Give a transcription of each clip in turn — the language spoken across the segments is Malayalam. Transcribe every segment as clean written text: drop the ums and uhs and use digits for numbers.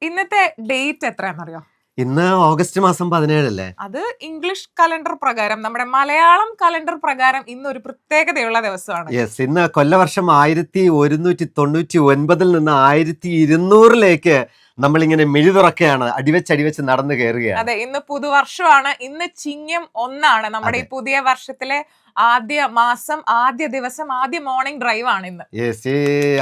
ഇന്നത്തെ ഡേറ്റ് എത്രയാണെന്നറിയോ? ഇന്ന് ഓഗസ്റ്റ് മാസം 17 അല്ലേ? അത് ഇംഗ്ലീഷ് കലണ്ടർ പ്രകാരം. നമ്മുടെ മലയാളം കലണ്ടർ പ്രകാരം ഇന്ന് ഒരു പ്രത്യേകതയുള്ള ദിവസമാണ്. യെസ്, ഇന്ന് കൊല്ലവർഷം 1199 നിന്ന് 1200 നമ്മളിങ്ങനെ മിഴി തുറക്കുകയാണ്, അടിവെച്ച് നടന്നു കയറുകയാണ്. അതെ, ഇന്ന് പുതുവർഷമാണ്. ഇന്ന് ചിങ്ങം 1 നമ്മുടെ ഈ പുതിയ വർഷത്തിലെ ആദ്യ മാസം, ആദ്യ ദിവസം, ആദ്യ മോർണിംഗ് ഡ്രൈവ് ആണ് ഇന്ന്. യെസ്,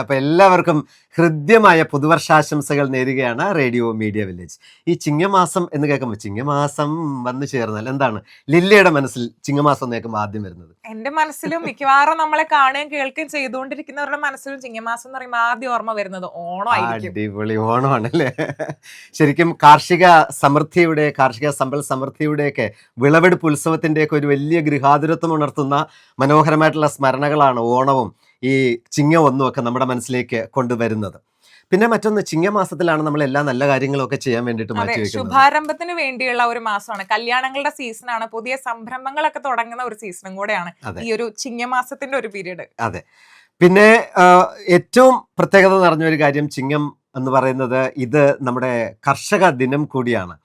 അപ്പൊ എല്ലാവർക്കും ഹൃദ്യമായ പുതുവർഷാശംസകൾ നേരുകയാണ് റേഡിയോ മീഡിയ വില്ലേജ്. ഈ ചിങ്ങമാസം എന്ന് കേൾക്കുമ്പോൾ ചിങ്ങമാസം വന്നു ചേർന്നാൽ എന്താണ് ലില്ലിയുടെ മനസ്സിൽ ചിങ്ങമാസം കേൾക്കുമ്പോൾ ആദ്യം വരുന്നത്? എന്റെ മനസ്സിലും മിക്കവാറും നമ്മളെ കാണുകയും കേൾക്കുകയും ചെയ്തുകൊണ്ടിരിക്കുന്നവരുടെ മനസ്സിലും ചിങ്ങമാസം എന്ന് പറയുമ്പോൾ ആദ്യം ഓർമ്മ വരുന്നത് ഓണമായിരിക്കും. അടിപൊളി ഓണമാണല്ലേ. ശരിക്കും കാർഷിക സമ്പൽ സമൃദ്ധിയുടെയൊക്കെ വിളവെടുപ്പ് ഉത്സവത്തിന്റെയൊക്കെ ഒരു വലിയ ഗൃഹാതുരത്വം ഉണർത്തുന്ന മനോഹരമായിട്ടുള്ള സ്മരണകളാണ് ഓണവും ഈ ചിങ്ങം ഒന്നും ഒക്കെ നമ്മുടെ മനസ്സിലേക്ക് കൊണ്ടുവരുന്നത്. പിന്നെ മറ്റൊന്ന്, ചിങ്ങമാസത്തിലാണ് നമ്മൾ എല്ലാ നല്ല കാര്യങ്ങളും ഒക്കെ ചെയ്യാൻ വേണ്ടിയിട്ട് മാറ്റി വെക്കുന്നത്. ശുഭാരംഭത്തിന് വേണ്ടിയുള്ള ഒരു മാസമാണ്, കല്യാണങ്ങളുടെ സീസണാണ്, പുതിയ സംരംഭങ്ങളൊക്കെ തുടങ്ങുന്ന ഒരു സീസണും കൂടെയാണ് ഈ ഒരു ചിങ്ങമാസത്തിന്റെ ഒരു പീരീഡ്. അതെ. പിന്നെ ഏറ്റവും പ്രത്യേകത നിറഞ്ഞ ഒരു കാര്യം, ചിങ്ങം എന്ന് പറയുന്നത് ഇത് നമ്മുടെ കർഷക ദിനം കൂടിയാണ്.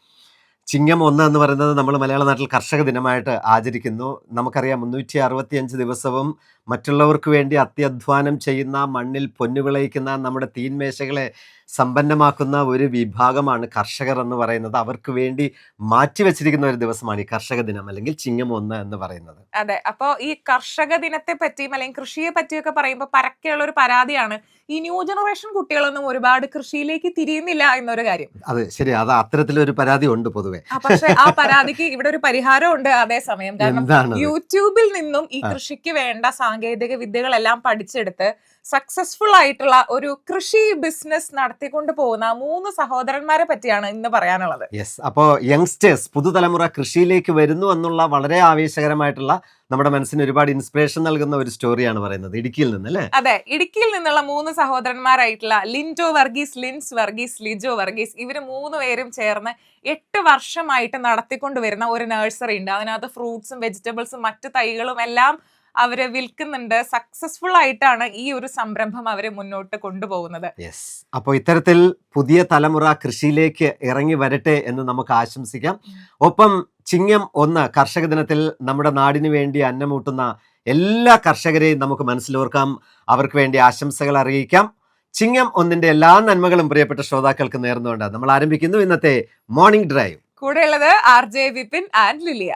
ചിങ്ങം 1 എന്ന് പറയുന്നത് നമ്മൾ മലയാള നാട്ടിൽ കർഷക ദിനമായിട്ട് ആചരിക്കുന്നു. നമുക്കറിയാം 365 ദിവസവും മറ്റുള്ളവർക്ക് വേണ്ടി അത്യധ്വാനം ചെയ്യുന്ന, മണ്ണിൽ പൊന്നു വിളയിക്കുന്ന, നമ്മുടെ തീന്മേശകളെ സമ്പന്നമാക്കുന്ന ഒരു വിഭാഗമാണ് കർഷകർ എന്ന് പറയുന്നത്. അവർക്ക് വേണ്ടി മാറ്റിവെച്ചിരിക്കുന്ന ഒരു ദിവസമാണ് ഈ കർഷക ദിനം, അല്ലെങ്കിൽ ചിങ്ങം 1 എന്ന് പറയുന്നത്. അതെ, അപ്പൊ ഈ കർഷക ദിനത്തെ പറ്റിയും അല്ലെങ്കിൽ കൃഷിയെ പറ്റിയൊക്കെ പറയുമ്പോൾ പരക്കെയുള്ള ഒരു പരാതിയാണ് ഈ ന്യൂ ജനറേഷൻ കുട്ടികളൊന്നും ഒരുപാട് കൃഷിയിലേക്ക് തിരിയുന്നില്ല എന്നൊരു കാര്യം. അതെ, ശരി. അത് അത്തരത്തിലൊരു പരാതി ഉണ്ട് പൊതുവെ. പക്ഷെ ആ പരാതിക്ക് ഇവിടെ ഒരു പരിഹാരം ഉണ്ട്. അതേസമയം കാരണം യൂട്യൂബിൽ നിന്നും ഈ കൃഷിക്ക് വേണ്ട സാങ്കേതിക വിദ്യകളെല്ലാം പഠിച്ചെടുത്ത് സക്സസ്ഫുൾ ആയിട്ടുള്ള ഒരു കൃഷി ബിസിനസ് നടത്തിക്കൊണ്ട് പോകുന്ന 3 സഹോദരന്മാരെ പറ്റിയാണ് ഇന്ന് പറയാനുള്ളത്. യെസ്, അപ്പോൾ യങ്സ്റ്റേഴ്സ്, പുതുതലമുറ കൃഷിയിലേക്ക് വരുന്നു എന്നുള്ള വളരെ ആവേശകരമായിട്ടുള്ള, നമ്മുടെ മനസ്സിന് ഒരുപാട് ഇൻസ്പിറേഷൻ നൽകുന്ന ഒരു സ്റ്റോറിയാണ് പറയുന്നത് ഇടുക്കിയിൽ നിന്ന്, അല്ലേ? അതെ, ഇടുക്കിയിൽ നിന്നുള്ള 3 സഹോദരന്മാരായിട്ടുള്ള ലിൻറ്റോ വർഗീസ്, ലിൻസ് വർഗീസ്, ലിജോ വർഗീസ്, ഇവര് 3 പേരും ചേർന്ന് 8 വർഷമായിട്ട് നടത്തിക്കൊണ്ടുവരുന്ന ഒരു നഴ്സറി ഉണ്ട്. അതിനകത്ത് ഫ്രൂട്ട്സും വെജിറ്റബിൾസും മറ്റു തൈകളും എല്ലാം അവര് വിൽക്കുന്നുണ്ട്. സക്സസ്ഫുൾ ആയിട്ടാണ് ഈ ഒരു സംരംഭം അവര് മുന്നോട്ട് കൊണ്ടുപോകുന്നത്. യെസ്, അപ്പോൾ ഇത്തരത്തിൽ പുതിയ തലമുറ കൃഷിയിലേക്ക് ഇറങ്ങി വരട്ടെ എന്ന് നമുക്ക് ആശംസിക്കാം. ഒപ്പം ചിങ്ങം 1 കർഷക ദിനത്തിൽ നമ്മുടെ നാടിനു വേണ്ടി അന്നമൂട്ടുന്ന എല്ലാ കർഷകരെയും നമുക്ക് മനസ്സിലോർക്കാം, അവർക്ക് വേണ്ടി ആശംസകൾ അറിയിക്കാം. ചിങ്ങം 1 എല്ലാ നന്മകളും പ്രിയപ്പെട്ട ശ്രോതാക്കൾക്ക് നേർന്നുകൊണ്ട് നമ്മൾ ആരംഭിക്കുന്നു ഇന്നത്തെ മോർണിംഗ് ഡ്രൈവ്. കൂടെയുള്ളത് RJ വിപിൻ ആൻഡ് ലിലിയ.